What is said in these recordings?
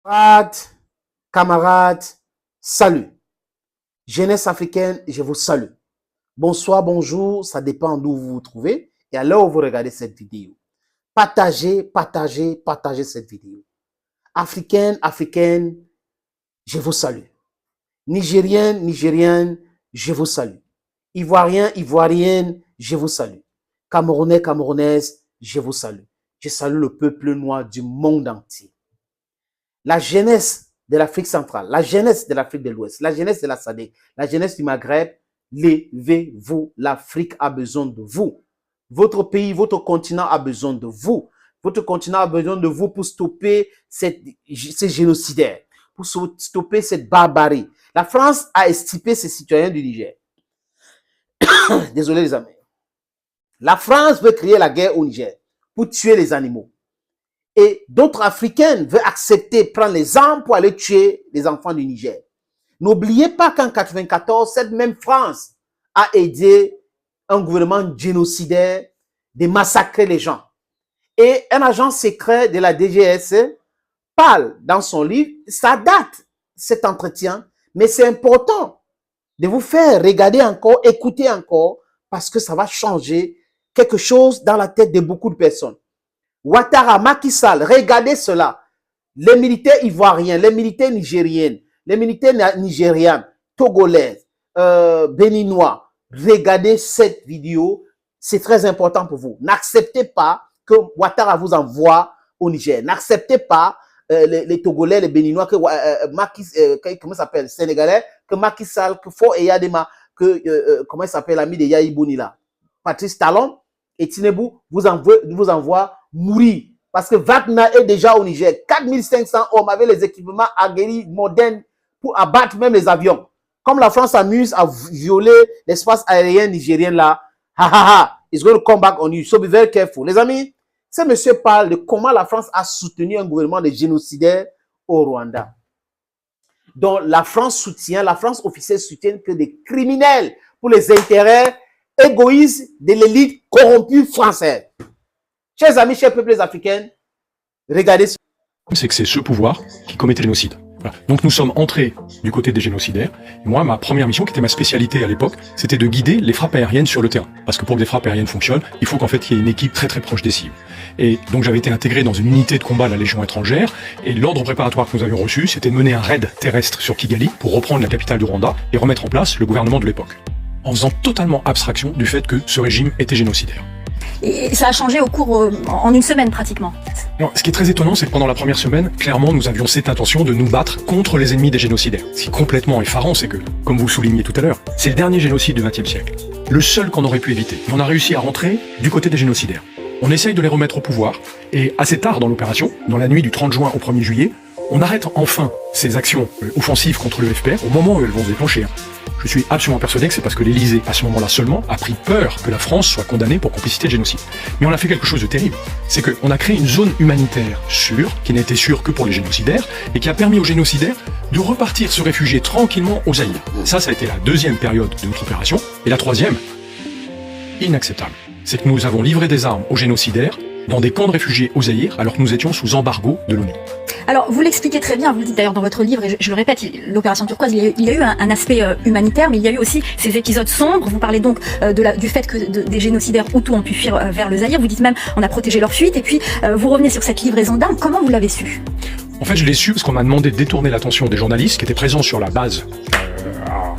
Camarades, camarades, salut. Jeunesse africaine, je vous salue. Bonsoir, bonjour, ça dépend d'où vous vous trouvez et à l'heure où vous regardez cette vidéo. Partagez, partagez, partagez cette vidéo. Africaine, africaine, je vous salue. Nigérienne, nigérienne, je vous salue. Ivoirien, ivoirienne, je vous salue. Camerounais, camerounaise, je vous salue. Je salue le peuple noir du monde entier. La jeunesse de l'Afrique centrale, la jeunesse de l'Afrique de l'Ouest, la jeunesse de la SADC, la jeunesse du Maghreb, levez-vous. L'Afrique a besoin de vous. Votre pays, votre continent a besoin de vous. Votre continent a besoin de vous pour stopper ces génocidaires, pour stopper cette barbarie. La France a estipé ses citoyens du Niger. Désolé les amis. La France veut créer la guerre au Niger pour tuer les animaux. Et d'autres Africaines veulent accepter, prendre les armes pour aller tuer les enfants du Niger. N'oubliez pas qu'en 1994, cette même France a aidé un gouvernement génocidaire de massacrer les gens. Et un agent secret de la DGS parle dans son livre, ça date cet entretien, mais c'est important de vous faire regarder encore, écouter encore, parce que ça va changer quelque chose dans la tête de beaucoup de personnes. Ouattara, Macky Sall, regardez cela. Les militaires ivoiriens, les militaires nigériens, les militaires nigériens, togolais, béninois, regardez cette vidéo. C'est très important pour vous. N'acceptez pas que Ouattara vous envoie au Niger. N'acceptez pas les Togolais, les Béninois, que comment s'appelle, Sénégalais, que Macky Sall, que Fort Eyadema, que comment il s'appelle, l'ami de Yahi Bounila, Patrice Talon et Tinubu vous envoie mourir. Parce que Wagner est déjà au Niger. 4500 hommes avec les équipements aguerris, modernes, pour abattre même les avions. Comme la France s'amuse à violer l'espace aérien nigérien là, ha ha ha, it's going to come back on you. So be very careful. Les amis, ce monsieur parle de comment la France a soutenu un gouvernement de génocidaires au Rwanda. Donc la France officielle soutient que des criminels pour les intérêts égoïstes de l'élite corrompue française. Chers amis, chers peuples africains, regardez ce. C'est que c'est ce pouvoir qui commettait le génocide. Voilà. Donc nous sommes entrés du côté des génocidaires. Et moi, ma première mission, qui était ma spécialité à l'époque, c'était de guider les frappes aériennes sur le terrain. Parce que pour que les frappes aériennes fonctionnent, il faut qu'en fait il y ait une équipe très très proche des cibles. Et donc j'avais été intégré dans une unité de combat de la Légion étrangère. Et l'ordre préparatoire que nous avions reçu, c'était de mener un raid terrestre sur Kigali pour reprendre la capitale du Rwanda et remettre en place le gouvernement de l'époque. En faisant totalement abstraction du fait que ce régime était génocidaire. Et ça a changé au cours, en une semaine pratiquement. Alors, ce qui est très étonnant, c'est que pendant la première semaine, clairement, nous avions cette intention de nous battre contre les ennemis des génocidaires. Ce qui est complètement effarant, c'est que, comme vous le soulignez tout à l'heure, c'est le dernier génocide du XXe siècle. Le seul qu'on aurait pu éviter. Et on a réussi à rentrer du côté des génocidaires. On essaye de les remettre au pouvoir, et assez tard dans l'opération, dans la nuit du 30 juin au 1er juillet, on arrête enfin ces actions offensives contre le FPR au moment où elles vont se déclencher. Je suis absolument persuadé que c'est parce que l'Élysée, à ce moment-là seulement, a pris peur que la France soit condamnée pour complicité de génocide. Mais on a fait quelque chose de terrible. C'est qu'on a créé une zone humanitaire sûre, qui n'était sûre que pour les génocidaires, et qui a permis aux génocidaires de repartir se réfugier tranquillement au Zaïre. Ça a été la deuxième période de notre opération. Et la troisième, inacceptable, c'est que nous avons livré des armes aux génocidaires dans des camps de réfugiés au Zaïre, alors que nous étions sous embargo de l'ONU. Alors, vous l'expliquez très bien, vous le dites d'ailleurs dans votre livre, et je le répète, l'opération turquoise, il y a eu un aspect humanitaire, mais il y a eu aussi ces épisodes sombres. Vous parlez donc du fait que des génocidaires Hutus ont pu fuir vers le Zaïre. Vous dites même, on a protégé leur fuite, et puis vous revenez sur cette livraison d'armes. Comment vous l'avez su? En fait, je l'ai su parce qu'on m'a demandé de détourner l'attention des journalistes qui étaient présents sur la base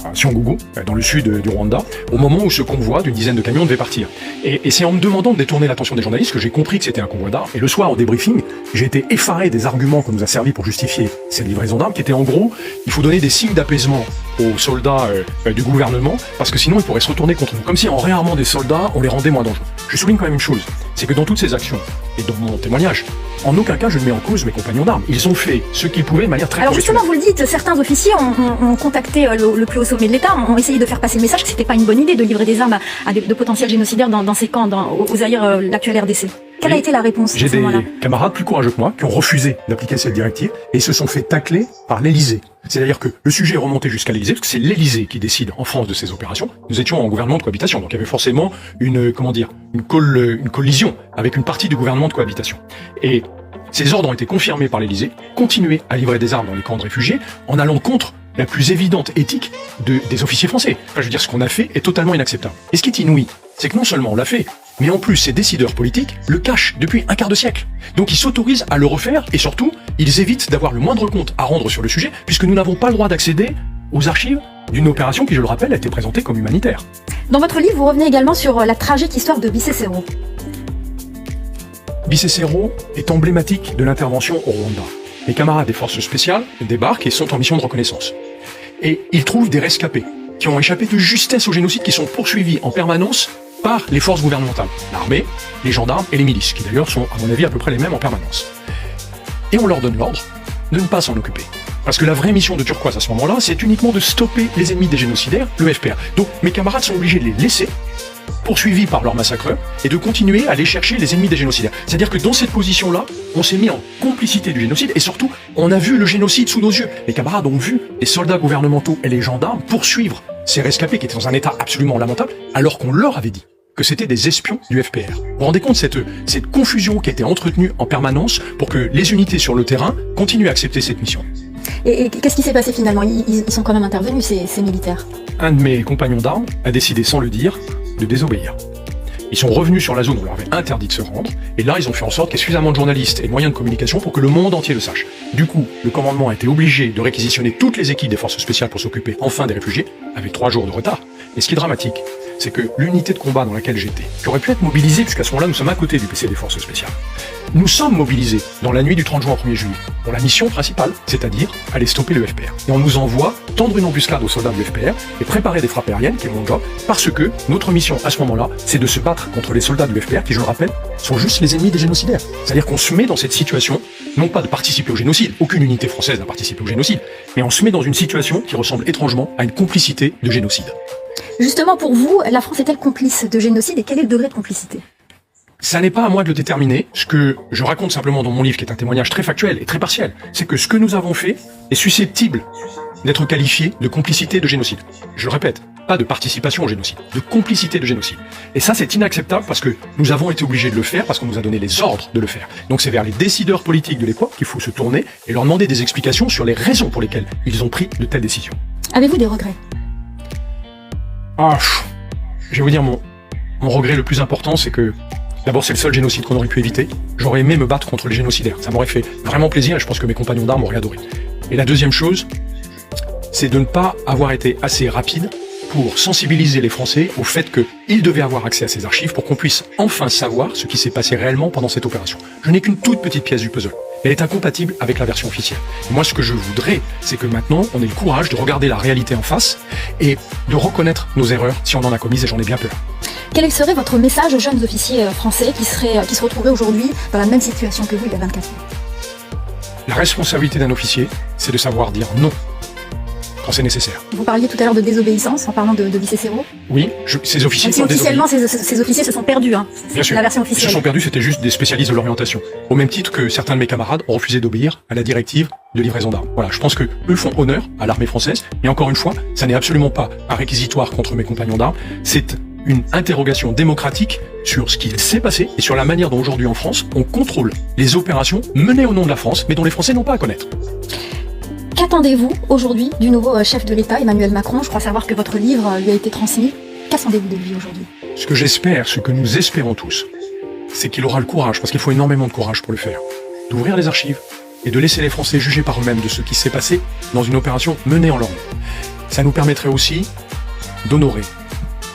à Cyangugu, dans le sud du Rwanda, au moment où ce convoi d'une dizaine de camions devait partir. Et c'est en me demandant de détourner l'attention des journalistes que j'ai compris que c'était un convoi d'armes. Et le soir, au débriefing, j'ai été effaré des arguments qu'on nous a servis pour justifier cette livraison d'armes, qui étaient en gros, il faut donner des signes d'apaisement aux soldats du gouvernement, parce que sinon ils pourraient se retourner contre nous. Comme si en réarmant des soldats, on les rendait moins dangereux. Je souligne quand même une chose, c'est que dans toutes ces actions, et dans mon témoignage, en aucun cas je ne mets en cause mes compagnons d'armes. Ils ont fait ce qu'ils pouvaient de manière très Alors justement, vous le dites, certains officiers ont contacté le plus haut sommet de l'État, ont essayé de faire passer le message que c'était pas une bonne idée de livrer des armes à de potentiels génocidaires dans ces camps, au Zaïre, l'actuel RDC. Quelle a été la réponse J'ai à ce moment-là? des camarades plus courageux que moi qui ont refusé d'appliquer cette directive et se sont fait tacler par l'Élysée. C'est-à-dire que le sujet est remonté jusqu'à l'Élysée, parce que c'est l'Élysée qui décide en France de ces opérations. Nous étions en gouvernement de cohabitation, donc il y avait forcément une collision avec une partie du gouvernement de cohabitation. Et Ces ordres ont été confirmés par l'Élysée, continuer à livrer des armes dans les camps de réfugiés en allant contre la plus évidente éthique des officiers français. Enfin, je veux dire, ce qu'on a fait est totalement inacceptable. Et ce qui est inouï, c'est que non seulement on l'a fait, mais en plus ces décideurs politiques le cachent depuis un quart de siècle. Donc ils s'autorisent à le refaire et surtout, ils évitent d'avoir le moindre compte à rendre sur le sujet puisque nous n'avons pas le droit d'accéder aux archives d'une opération qui, je le rappelle, a été présentée comme humanitaire. Dans votre livre, vous revenez également sur la tragique histoire de Bisesero. Bisesero est emblématique de l'intervention au Rwanda. Les camarades des forces spéciales débarquent et sont en mission de reconnaissance. Et ils trouvent des rescapés qui ont échappé de justesse au génocide, qui sont poursuivis en permanence par les forces gouvernementales, l'armée, les gendarmes et les milices, qui d'ailleurs sont, à mon avis, à peu près les mêmes en permanence. Et on leur donne l'ordre de ne pas s'en occuper. Parce que la vraie mission de Turquoise à ce moment-là, c'est uniquement de stopper les ennemis des génocidaires, le FPR. Donc mes camarades sont obligés de les laisser, poursuivis par leurs massacreurs, et de continuer à aller chercher les ennemis des génocidaires. C'est-à-dire que dans cette position-là, on s'est mis en complicité du génocide, et surtout, on a vu le génocide sous nos yeux. Les camarades ont vu les soldats gouvernementaux et les gendarmes poursuivre ces rescapés qui étaient dans un état absolument lamentable, alors qu'on leur avait dit que c'était des espions du FPR. Vous vous rendez compte cette confusion qui a été entretenue en permanence pour que les unités sur le terrain continuent à accepter cette mission. Et qu'est-ce qui s'est passé finalement? Ils sont quand même intervenus, ces militaires. Un de mes compagnons d'armes a décidé, sans le dire, de désobéir. Ils sont revenus sur la zone où on leur avait interdit de se rendre, et là ils ont fait en sorte qu'il y ait suffisamment de journalistes et de moyens de communication pour que le monde entier le sache. Du coup, le commandement a été obligé de réquisitionner toutes les équipes des forces spéciales pour s'occuper enfin des réfugiés, avec 3 jours de retard. Et ce qui est dramatique, c'est que l'unité de combat dans laquelle j'étais, qui aurait pu être mobilisée, puisqu'à ce moment-là nous sommes à côté du PC des forces spéciales, nous sommes mobilisés dans la nuit du 30 juin au 1er juillet, pour la mission principale, c'est-à-dire aller stopper le FPR. Et on nous envoie tendre une embuscade aux soldats du FPR et préparer des frappes aériennes, qui est mon job, parce que notre mission à ce moment-là, c'est de se battre contre les soldats du FPR, qui, je le rappelle, sont juste les ennemis des génocidaires. C'est-à-dire qu'on se met dans cette situation, non pas de participer au génocide, aucune unité française n'a participé au génocide, mais on se met dans une situation qui ressemble étrangement à une complicité de génocide. Justement, pour vous, la France est-elle complice de génocide et quel est le degré de complicité? Ça n'est pas à moi de le déterminer. Ce que je raconte simplement dans mon livre, qui est un témoignage très factuel et très partiel, c'est que ce que nous avons fait est susceptible d'être qualifié de complicité de génocide. Je le répète, pas de participation au génocide, de complicité de génocide. Et ça, c'est inacceptable parce que nous avons été obligés de le faire, parce qu'on nous a donné les ordres de le faire. Donc c'est vers les décideurs politiques de l'époque qu'il faut se tourner et leur demander des explications sur les raisons pour lesquelles ils ont pris de telles décisions. Avez-vous des regrets? Je vais vous dire, mon regret le plus important, c'est que d'abord, c'est le seul génocide qu'on aurait pu éviter. J'aurais aimé me battre contre les génocidaires. Ça m'aurait fait vraiment plaisir et je pense que mes compagnons d'armes auraient adoré. Et la deuxième chose, c'est de ne pas avoir été assez rapide pour sensibiliser les Français au fait qu'ils devaient avoir accès à ces archives pour qu'on puisse enfin savoir ce qui s'est passé réellement pendant cette opération. Je n'ai qu'une toute petite pièce du puzzle. Elle est incompatible avec la version officielle. Et moi, ce que je voudrais, c'est que maintenant, on ait le courage de regarder la réalité en face et de reconnaître nos erreurs si on en a commises, et j'en ai bien peur. Quel serait votre message aux jeunes officiers français qui se retrouveraient aujourd'hui dans la même situation que vous il y a 24 ans? La responsabilité d'un officier, c'est de savoir dire non quand c'est nécessaire. Vous parliez tout à l'heure de désobéissance en parlant de Bisesero. Oui, ces officiers... Même si officiellement, ces officiers se sont perdus. Hein. Bien sûr, la version officielle. Ils se sont perdus, c'était juste des spécialistes de l'orientation. Au même titre que certains de mes camarades ont refusé d'obéir à la directive de livraison d'armes. Voilà, je pense que eux font honneur à l'armée française. Et encore une fois, ça n'est absolument pas un réquisitoire contre mes compagnons d'armes. C'est une interrogation démocratique sur ce qui s'est passé et sur la manière dont aujourd'hui en France, on contrôle les opérations menées au nom de la France, mais dont les Français n'ont pas à connaître. Qu'attendez-vous aujourd'hui du nouveau chef de l'État, Emmanuel Macron? Je crois savoir que votre livre lui a été transmis. Qu'attendez-vous de lui aujourd'hui? Ce que j'espère, ce que nous espérons tous, c'est qu'il aura le courage, parce qu'il faut énormément de courage pour le faire, d'ouvrir les archives et de laisser les Français juger par eux-mêmes de ce qui s'est passé dans une opération menée en leur nom. Ça nous permettrait aussi d'honorer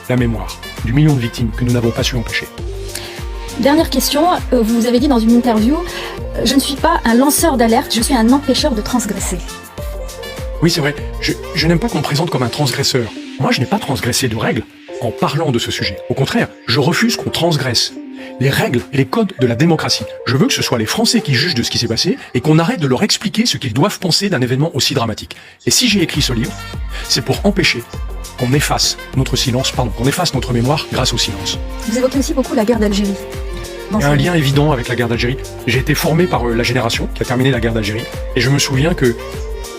la mémoire du million de victimes que nous n'avons pas su empêcher. Dernière question, vous avez dit dans une interview, je ne suis pas un lanceur d'alerte, je suis un empêcheur de transgresser. Oui, c'est vrai, je n'aime pas qu'on me présente comme un transgresseur. Moi, je n'ai pas transgressé de règles en parlant de ce sujet. Au contraire, je refuse qu'on transgresse les règles et les codes de la démocratie. Je veux que ce soit les Français qui jugent de ce qui s'est passé et qu'on arrête de leur expliquer ce qu'ils doivent penser d'un événement aussi dramatique. Et si j'ai écrit ce livre, c'est pour empêcher qu'on efface notre silence, qu'on efface notre mémoire grâce au silence. Vous évoquez aussi beaucoup la guerre d'Algérie. Il y a un lien évident avec la guerre d'Algérie. J'ai été formé par la génération qui a terminé la guerre d'Algérie et je me souviens que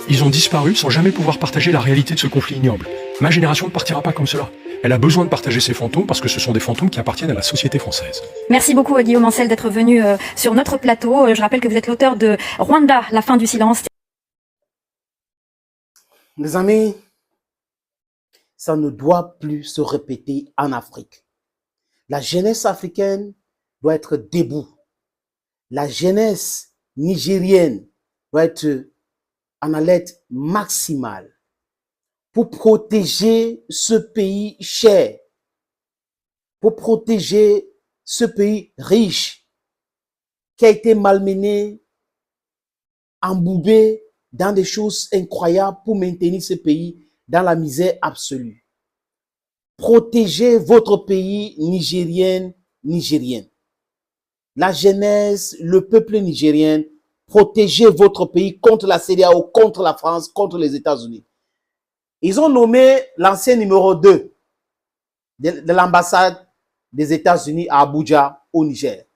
ils ont disparu sans jamais pouvoir partager la réalité de ce conflit ignoble. Ma génération ne partira pas comme cela. Elle a besoin de partager ses fantômes parce que ce sont des fantômes qui appartiennent à la société française. Merci beaucoup Guillaume Ancel d'être venu sur notre plateau. Je rappelle que vous êtes l'auteur de Rwanda, la fin du silence. Les amis, ça ne doit plus se répéter en Afrique. La jeunesse africaine doit être debout. La jeunesse nigérienne doit être en alerte maximale pour protéger ce pays cher, pour protéger ce pays riche qui a été malmené, embourbé dans des choses incroyables pour maintenir ce pays dans la misère absolue. Protégez votre pays nigérien, nigérienne. La jeunesse, le peuple nigérien, protégez votre pays contre la CEDEAO, contre la France, contre les États-Unis. Ils ont nommé l'ancien numéro 2 de l'ambassade des États-Unis à Abuja, au Niger.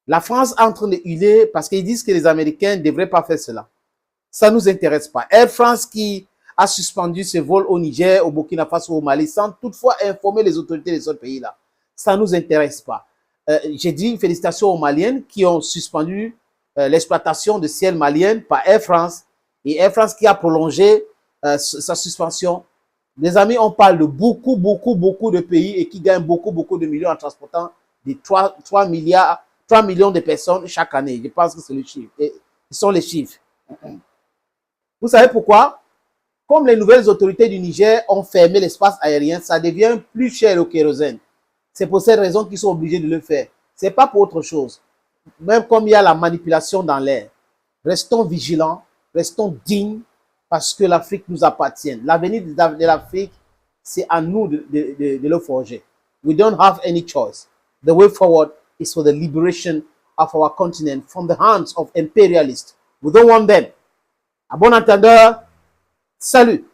La France est en train de hurler parce qu'ils disent que les Américains ne devraient pas faire cela. Ça ne nous intéresse pas. Air France qui a suspendu ses vols au Niger, au Burkina Faso, au Mali, sans toutefois informer les autorités de ce pays-là. Ça ne nous intéresse pas. J'ai dit félicitations aux Maliennes qui ont suspendu l'exploitation de ciel malienne par Air France. Et Air France qui a prolongé sa suspension. Les amis, on parle de beaucoup de pays et qui gagnent beaucoup de millions en transportant des 3 millions de personnes chaque année. Je pense que c'est le chiffre. Et ce sont les chiffres. Vous savez pourquoi? Comme les nouvelles autorités du Niger ont fermé l'espace aérien, ça devient plus cher au kérosène. C'est pour cette raison qu'ils sont obligés de le faire. Ce n'est pas pour autre chose. Même comme il y a la manipulation dans l'air. Restons vigilants, restons dignes, parce que l'Afrique nous appartient. L'avenir de l'Afrique, c'est à nous de le forger. We don't have any choice. The way forward is for the liberation of our continent from the hands of imperialists. We don't want them. À bon entendeur, salut.